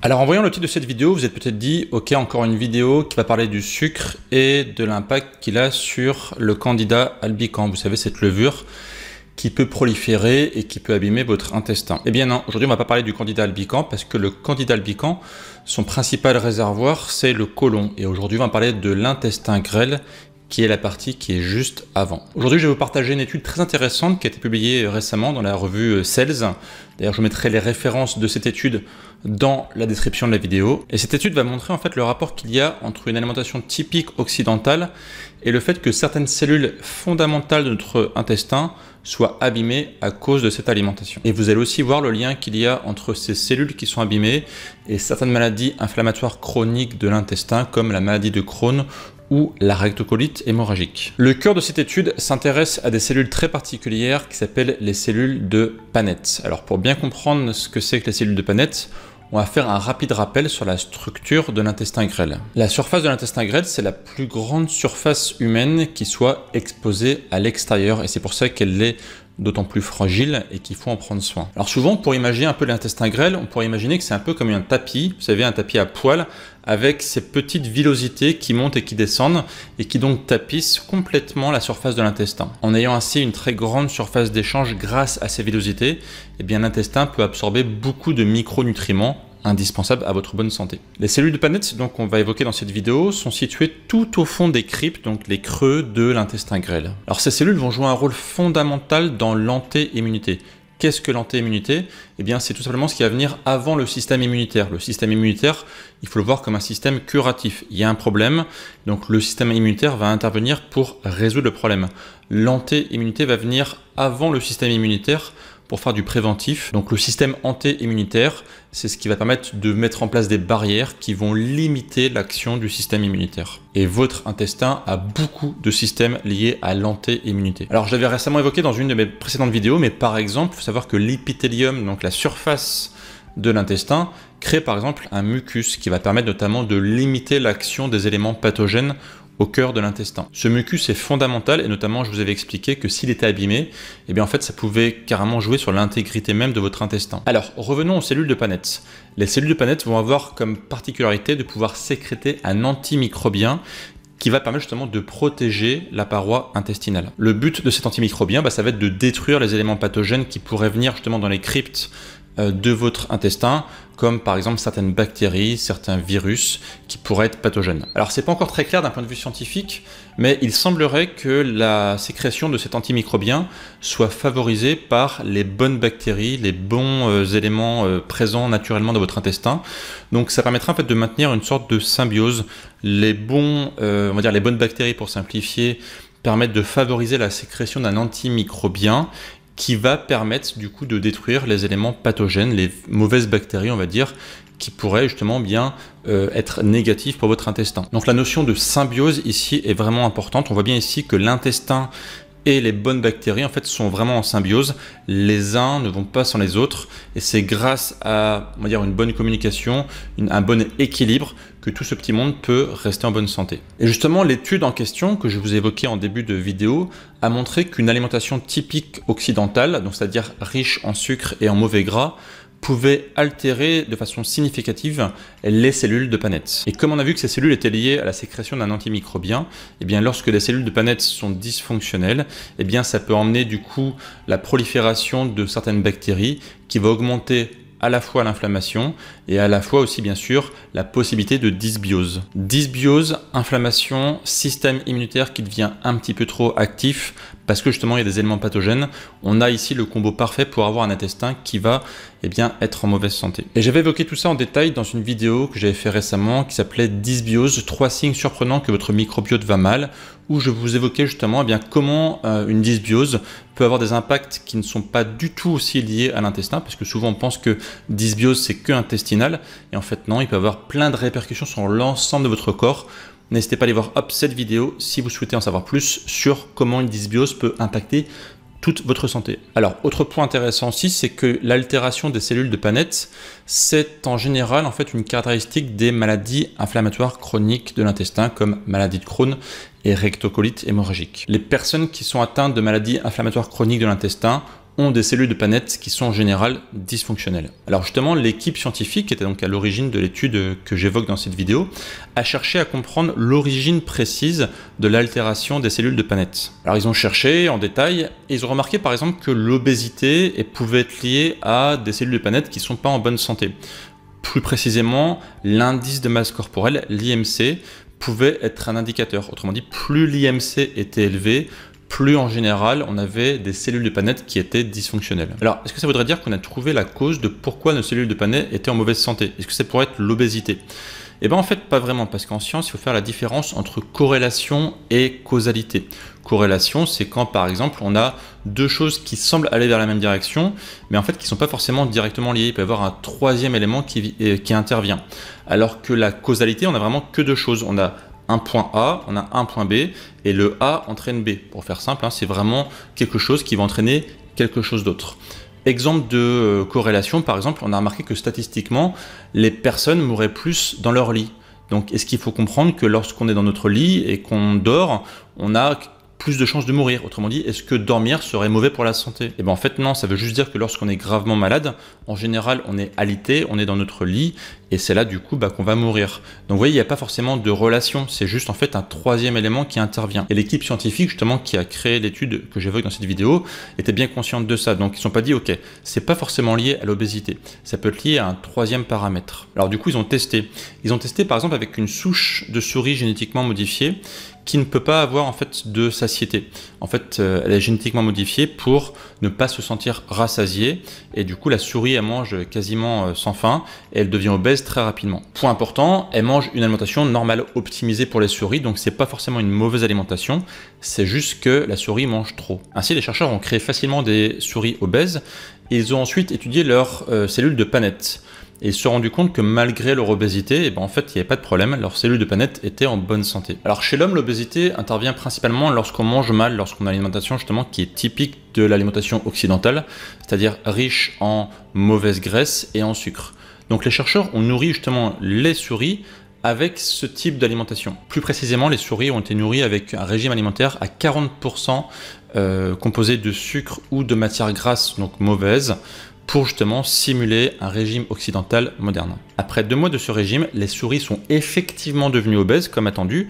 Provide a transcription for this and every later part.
Alors en voyant le titre de cette vidéo, vous êtes peut-être dit, ok, encore une vidéo qui va parler du sucre et de l'impact qu'il a sur le candida albicans. Vous savez, cette levure qui peut proliférer et qui peut abîmer votre intestin. Eh bien non, aujourd'hui on ne va pas parler du candida albicans parce que le candida albicans, son principal réservoir, c'est le côlon. Et aujourd'hui on va parler de l'intestin grêle, qui est la partie qui est juste avant. Aujourd'hui, je vais vous partager une étude très intéressante qui a été publiée récemment dans la revue Cells. D'ailleurs, je vous mettrai les références de cette étude dans la description de la vidéo. Et cette étude va montrer en fait le rapport qu'il y a entre une alimentation typique occidentale et le fait que certaines cellules fondamentales de notre intestin soient abîmées à cause de cette alimentation. Et vous allez aussi voir le lien qu'il y a entre ces cellules qui sont abîmées et certaines maladies inflammatoires chroniques de l'intestin, comme la maladie de Crohn ou la rectocolite hémorragique. Le cœur de cette étude s'intéresse à des cellules très particulières qui s'appellent les cellules de Paneth. Alors pour bien comprendre ce que c'est que les cellules de Paneth, on va faire un rapide rappel sur la structure de l'intestin grêle. La surface de l'intestin grêle, c'est la plus grande surface humaine qui soit exposée à l'extérieur et c'est pour ça qu'elle est d'autant plus fragile et qu'il faut en prendre soin. Alors souvent, pour imaginer un peu l'intestin grêle, on pourrait imaginer que c'est un peu comme un tapis, vous savez, un tapis à poils, avec ces petites villosités qui montent et qui descendent, et qui donc tapissent complètement la surface de l'intestin. En ayant ainsi une très grande surface d'échange grâce à ces villosités, eh bien l'intestin peut absorber beaucoup de micronutriments indispensables à votre bonne santé. Les cellules de Paneth, donc on va évoquer dans cette vidéo, sont situées tout au fond des cryptes, donc les creux de l'intestin grêle. Alors ces cellules vont jouer un rôle fondamental dans l'anti-immunité. Qu'est-ce que l'anti-immunité? Eh bien, c'est tout simplement ce qui va venir avant le système immunitaire. Le système immunitaire, il faut le voir comme un système curatif. Il y a un problème, donc le système immunitaire va intervenir pour résoudre le problème. L'anti-immunité va venir avant le système immunitaire pour faire du préventif. Donc le système anti-immunitaire, c'est ce qui va permettre de mettre en place des barrières qui vont limiter l'action du système immunitaire. Et votre intestin a beaucoup de systèmes liés à l'anti-immunité. Alors je l'avais récemment évoqué dans une de mes précédentes vidéos, mais par exemple, il faut savoir que l'épithélium, donc la surface de l'intestin, crée par exemple un mucus qui va permettre notamment de limiter l'action des éléments pathogènes au cœur de l'intestin. Ce mucus est fondamental et notamment je vous avais expliqué que s'il était abîmé, eh bien en fait ça pouvait carrément jouer sur l'intégrité même de votre intestin. Alors revenons aux cellules de Paneth. Les cellules de Paneth vont avoir comme particularité de pouvoir sécréter un antimicrobien qui va permettre justement de protéger la paroi intestinale. Le but de cet antimicrobien, ça va être de détruire les éléments pathogènes qui pourraient venir justement dans les cryptes de votre intestin, comme par exemple certaines bactéries, certains virus qui pourraient être pathogènes. Alors c'est pas encore très clair d'un point de vue scientifique, mais il semblerait que la sécrétion de cet antimicrobien soit favorisée par les bonnes bactéries, les bons éléments présents naturellement dans votre intestin. Donc ça permettra en fait de maintenir une sorte de symbiose. Les bons, on va dire les bonnes bactéries pour simplifier, permettent de favoriser la sécrétion d'un antimicrobien qui va permettre du coup de détruire les éléments pathogènes, les mauvaises bactéries on va dire, qui pourraient justement bien être négatives pour votre intestin. Donc la notion de symbiose ici est vraiment importante. On voit bien ici que l'intestin et les bonnes bactéries en fait sont vraiment en symbiose. Les uns ne vont pas sans les autres et c'est grâce à on va dire une bonne communication, un bon équilibre que tout ce petit monde peut rester en bonne santé. Et justement l'étude en question que je vous ai évoquée en début de vidéo a montré qu'une alimentation typique occidentale, donc c'est-à-dire riche en sucre et en mauvais gras, pouvait altérer de façon significative les cellules de Paneth. Et comme on a vu que ces cellules étaient liées à la sécrétion d'un antimicrobien, eh bien lorsque les cellules de Paneth sont dysfonctionnelles, eh bien ça peut emmener du coup la prolifération de certaines bactéries qui va augmenter à la fois l'inflammation et à la fois aussi bien sûr la possibilité de dysbiose. Dysbiose, inflammation, système immunitaire qui devient un petit peu trop actif parce que justement il y a des éléments pathogènes. On a ici le combo parfait pour avoir un intestin qui va être en mauvaise santé. Et j'avais évoqué tout ça en détail dans une vidéo que j'avais fait récemment qui s'appelait Dysbiose, 3 signes surprenants que votre microbiote va mal, où je vous évoquais justement comment une dysbiose peut avoir des impacts qui ne sont pas du tout aussi liés à l'intestin, parce que souvent on pense que dysbiose c'est que intestinal, et en fait non, il peut avoir plein de répercussions sur l'ensemble de votre corps. N'hésitez pas à aller voir cette vidéo si vous souhaitez en savoir plus sur comment une dysbiose peut impacter toute votre santé. Alors, autre point intéressant aussi, c'est que l'altération des cellules de Paneth, c'est en général en fait une caractéristique des maladies inflammatoires chroniques de l'intestin, comme maladie de Crohn et rectocolite hémorragique. Les personnes qui sont atteintes de maladies inflammatoires chroniques de l'intestin ont des cellules de planète qui sont en général dysfonctionnelles. Alors justement, l'équipe scientifique, qui était donc à l'origine de l'étude que j'évoque dans cette vidéo, a cherché à comprendre l'origine précise de l'altération des cellules de planète. Alors ils ont cherché en détail et ils ont remarqué par exemple que l'obésité pouvait être liée à des cellules de planète qui ne sont pas en bonne santé. Plus précisément, l'indice de masse corporelle, l'IMC, pouvait être un indicateur. Autrement dit, plus l'IMC était élevé, plus en général on avait des cellules de planète qui étaient dysfonctionnelles. Alors, est-ce que ça voudrait dire qu'on a trouvé la cause de pourquoi nos cellules de planète étaient en mauvaise santé? Est-ce que ça pourrait être l'obésité? Eh bien en fait pas vraiment, parce qu'en science il faut faire la différence entre corrélation et causalité. Corrélation, c'est quand par exemple on a deux choses qui semblent aller vers la même direction, mais en fait qui ne sont pas forcément directement liées. Il peut y avoir un troisième élément qui intervient. Alors que la causalité, on n'a vraiment que deux choses. On a un point A, on a un point B, et le A entraîne B. Pour faire simple, hein, c'est vraiment quelque chose qui va entraîner quelque chose d'autre. Exemple de corrélation, par exemple, on a remarqué que statistiquement, les personnes mourraient plus dans leur lit. Donc, est-ce qu'il faut comprendre que lorsqu'on est dans notre lit et qu'on dort, on a plus de chances de mourir? Autrement dit, est-ce que dormir serait mauvais pour la santé? Et bien en fait non, ça veut juste dire que lorsqu'on est gravement malade, en général on est alité, on est dans notre lit, et c'est là du coup qu'on va mourir. Donc vous voyez, il n'y a pas forcément de relation, c'est juste en fait un troisième élément qui intervient. Et l'équipe scientifique justement qui a créé l'étude que j'évoque dans cette vidéo était bien consciente de ça, donc ils ne sont pas dit ok, c'est pas forcément lié à l'obésité, ça peut être lié à un troisième paramètre. Alors du coup ils ont testé par exemple avec une souche de souris génétiquement modifiée qui ne peut pas avoir en fait de satiété. En fait, elle est génétiquement modifiée pour ne pas se sentir rassasiée, et du coup la souris elle mange quasiment sans faim et elle devient obèse très rapidement. Point important, elle mange une alimentation normale optimisée pour les souris, donc c'est pas forcément une mauvaise alimentation, c'est juste que la souris mange trop. Ainsi les chercheurs ont créé facilement des souris obèses et ils ont ensuite étudié leurs cellules de planète. Et ils se sont rendus compte que malgré leur obésité, en fait, il n'y avait pas de problème, leurs cellules de planète étaient en bonne santé. Alors chez l'homme, l'obésité intervient principalement lorsqu'on mange mal, lorsqu'on a une alimentation justement qui est typique de l'alimentation occidentale, c'est-à-dire riche en mauvaise graisse et en sucre. Donc les chercheurs ont nourri justement les souris avec ce type d'alimentation. Plus précisément, les souris ont été nourries avec un régime alimentaire à 40% composé de sucre ou de matières grasses, donc mauvaises, pour justement simuler un régime occidental moderne. Après 2 mois de ce régime, les souris sont effectivement devenues obèses comme attendu,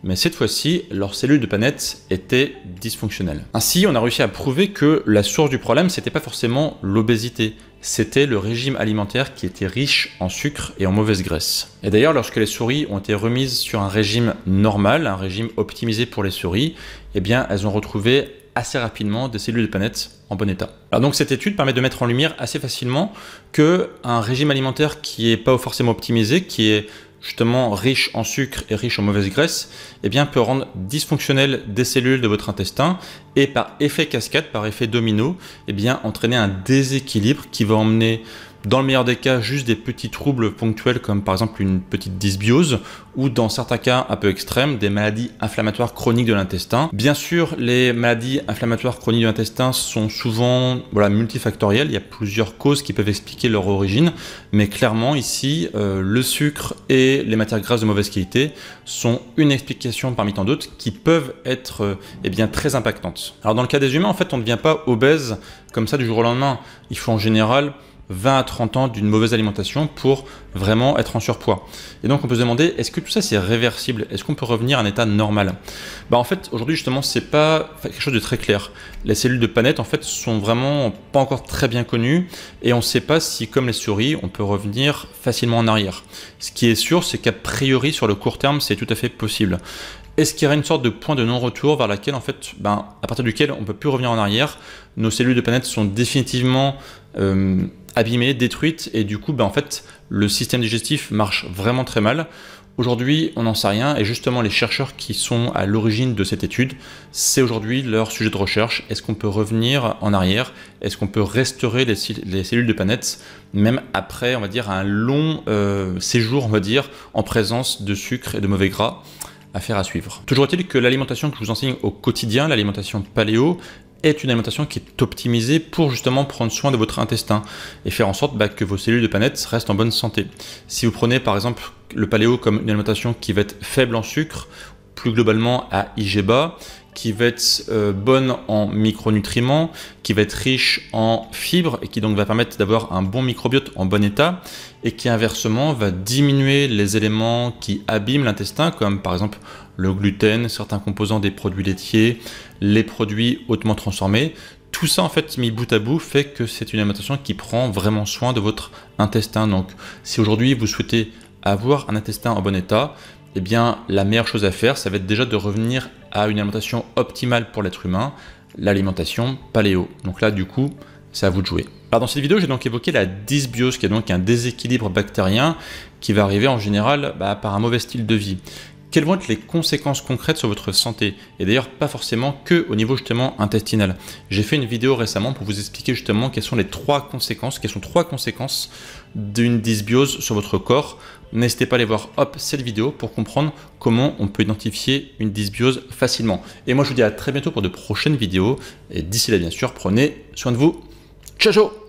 mais cette fois-ci, leurs cellules de planète étaient dysfonctionnelles. Ainsi, on a réussi à prouver que la source du problème, c'était pas forcément l'obésité, c'était le régime alimentaire qui était riche en sucre et en mauvaise graisse. Et d'ailleurs, lorsque les souris ont été remises sur un régime normal, un régime optimisé pour les souris, eh bien, elles ont retrouvé assez rapidement des cellules de planète en bon état. Alors donc cette étude permet de mettre en lumière assez facilement qu'un régime alimentaire qui n'est pas forcément optimisé, qui est justement riche en sucre et riche en mauvaise graisse, eh bien peut rendre dysfonctionnelles des cellules de votre intestin et par effet cascade, par effet domino, eh bien entraîner un déséquilibre qui va emmener dans le meilleur des cas, juste des petits troubles ponctuels comme par exemple une petite dysbiose ou dans certains cas un peu extrêmes, des maladies inflammatoires chroniques de l'intestin. Bien sûr, les maladies inflammatoires chroniques de l'intestin sont souvent multifactorielles, il y a plusieurs causes qui peuvent expliquer leur origine, mais clairement ici, le sucre et les matières grasses de mauvaise qualité sont une explication parmi tant d'autres qui peuvent être très impactantes. Alors dans le cas des humains, en fait, on ne devient pas obèse comme ça du jour au lendemain. Il faut en général 20 à 30 ans d'une mauvaise alimentation pour vraiment être en surpoids. Et donc on peut se demander, est-ce que tout ça c'est réversible? Est-ce qu'on peut revenir à un état normal? En fait, aujourd'hui justement, c'est pas quelque chose de très clair. Les cellules de planète en fait sont vraiment pas encore très bien connues et on ne sait pas si, comme les souris, on peut revenir facilement en arrière. Ce qui est sûr, c'est qu'a priori sur le court terme, c'est tout à fait possible. Est-ce qu'il y aurait une sorte de point de non-retour vers laquelle, en fait, à partir duquel on ne peut plus revenir en arrière, nos cellules de planète sont définitivement abîmées, détruites, et du coup, en fait, le système digestif marche vraiment très mal. Aujourd'hui, on n'en sait rien, et justement, les chercheurs qui sont à l'origine de cette étude, c'est aujourd'hui leur sujet de recherche. Est-ce qu'on peut revenir en arrière? Est-ce qu'on peut restaurer les cellules de planète, même après, on va dire, un long séjour, on va dire, en présence de sucre et de mauvais gras? Affaire à suivre. Toujours est-il que l'alimentation que je vous enseigne au quotidien, l'alimentation paléo, est une alimentation qui est optimisée pour justement prendre soin de votre intestin et faire en sorte que vos cellules de planète restent en bonne santé. Si vous prenez par exemple le paléo comme une alimentation qui va être faible en sucre, plus globalement à IG bas, qui va être bonne en micronutriments, qui va être riche en fibres et qui donc va permettre d'avoir un bon microbiote en bon état et qui inversement va diminuer les éléments qui abîment l'intestin comme par exemple le gluten, certains composants des produits laitiers, les produits hautement transformés. Tout ça en fait mis bout à bout fait que c'est une alimentation qui prend vraiment soin de votre intestin. Donc si aujourd'hui vous souhaitez avoir un intestin en bon état, eh bien la meilleure chose à faire, ça va être déjà de revenir à une alimentation optimale pour l'être humain, l'alimentation paléo. Donc là du coup, c'est à vous de jouer. Alors dans cette vidéo, j'ai donc évoqué la dysbiose, qui est donc un déséquilibre bactérien qui va arriver en général par un mauvais style de vie. Quelles vont être les conséquences concrètes sur votre santé? Et d'ailleurs, pas forcément que au niveau justement intestinal. J'ai fait une vidéo récemment pour vous expliquer justement quelles sont trois conséquences d'une dysbiose sur votre corps. N'hésitez pas à aller voir cette vidéo pour comprendre comment on peut identifier une dysbiose facilement. Et moi, je vous dis à très bientôt pour de prochaines vidéos. Et d'ici là, bien sûr, prenez soin de vous. Ciao, ciao!